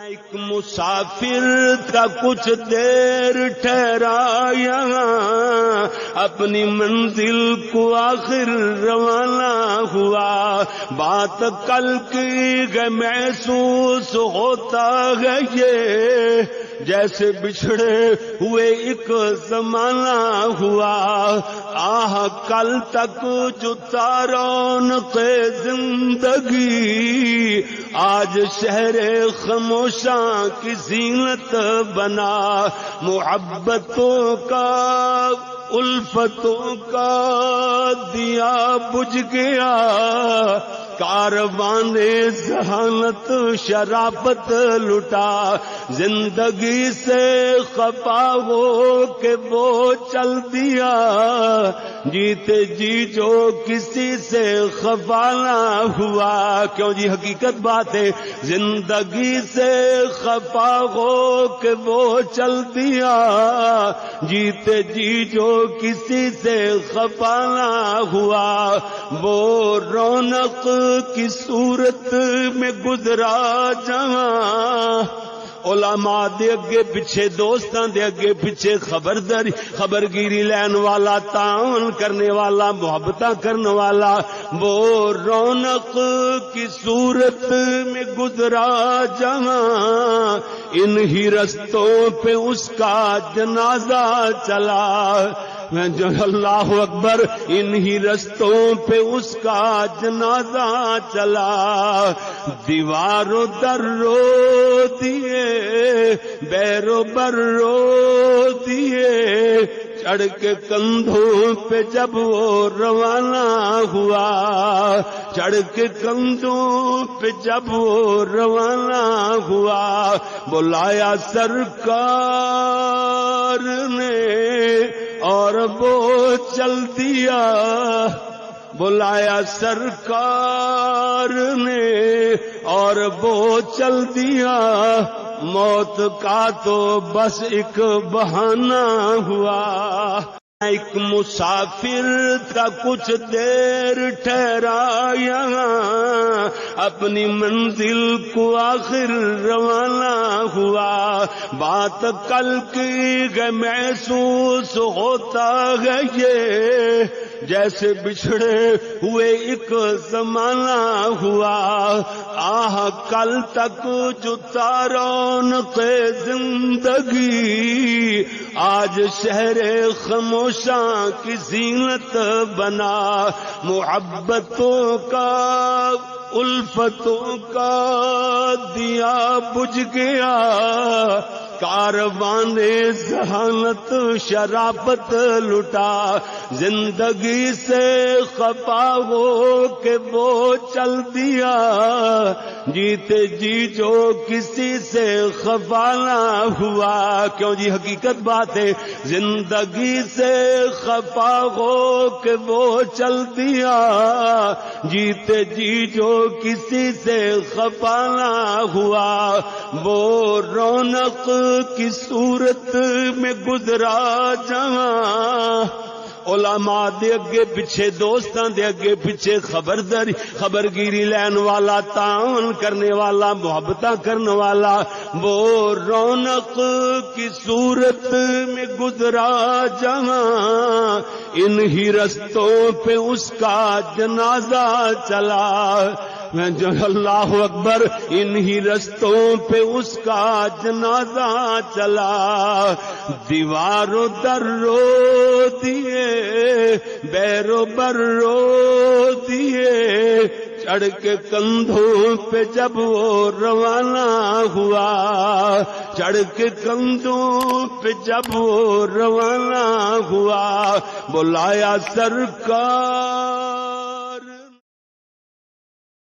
ایک مسافر تھا کچھ دیر ٹھہرا یہاں، اپنی منزل کو آخر روانہ ہوا۔ بات کل کی ہے محسوس ہوتا ہے یہ، جیسے بچھڑے ہوئے ایک زمانہ ہوا۔ آہ کل تک جو رونق زندگی، آج شہر خاموشاں کی زینت بنا۔ محبتوں کا الفتوں کا دیا بجھ گیا، کاروان ذہانت شرافت لٹا۔ زندگی سے خفا ہو کے وہ چل دیا، جیتے جی جو کسی سے خفا نہ ہوا۔ کیوں جی حقیقت بات ہے، زندگی سے خفا ہو کے وہ چل دیا، جیتے جی جو کسی سے خفا نہ ہوا۔ وہ رونق کی صورت میں گزرا جہاں، علماء دے اگے پیچھے، دوستاں دے اگے پیچھے، خبرگیری لین والا، تعاون کرنے والا، محبتاں کرنے والا۔ وہ رونق کی صورت میں گزرا جہاں، انہی رستوں پہ اس کا جنازہ چلا۔ اللہ اکبر، انہی رستوں پہ اس کا جنازہ چلا۔ دیواروں در رو دیے، بیرو بر رو دیے، چڑھ کے کندھوں پہ جب وہ روانہ ہوا۔ چڑھ کے کندھوں پہ جب وہ روانہ ہوا، بلایا سرکار نے اور وہ چل دیا۔ بلایا سرکار نے اور وہ چل دیا۔ موت کا تو بس ایک بہانہ ہوا۔ ایک مسافر تھا کچھ دیر ٹھہرا یہاں، اپنی منزل کو آخر روانہ ہوا۔ بات کل کی ہے محسوس ہوتا ہے یہ، جیسے بچھڑے ہوئے ایک زمانہ ہوا۔ آہ کل تک جو رونق زندگی، آج شہر خاموشاں کی زینت بنا۔ محبتوں کا الفتوں کا دیا بجھ گیا، کاروان ذہانت شرافت لٹا۔ زندگی سے خفا ہو کے وہ چل دیا، جیتے جی جو کسی سے خفا نہ ہوا۔ کیوں جی حقیقت بات ہے، زندگی سے خفا ہو کے وہ چل دیا، جیتے جی جو کسی سے خفا نہ ہوا۔ وہ رونق کی صورت میں گزرا جہاں، علماء دے اگے پیچھے، دوستاں دے اگے پیچھے، خبرگیری لین والا، تعاون کرنے والا، محبتاں کرنے والا۔ وہ رونق کی صورت میں گزرا جہاں، انہی رستوں پہ اس کا جنازہ چلا۔ اللہ اکبر، انہی رستوں پہ اس کا جنازہ چلا۔ دیواروں در رو دیے، بیرو بر رو دیے، چڑھ کے کندھوں پہ جب وہ روانہ ہوا۔ چڑھ کے کندھوں پہ جب وہ روانہ ہوا، بلایا سرکار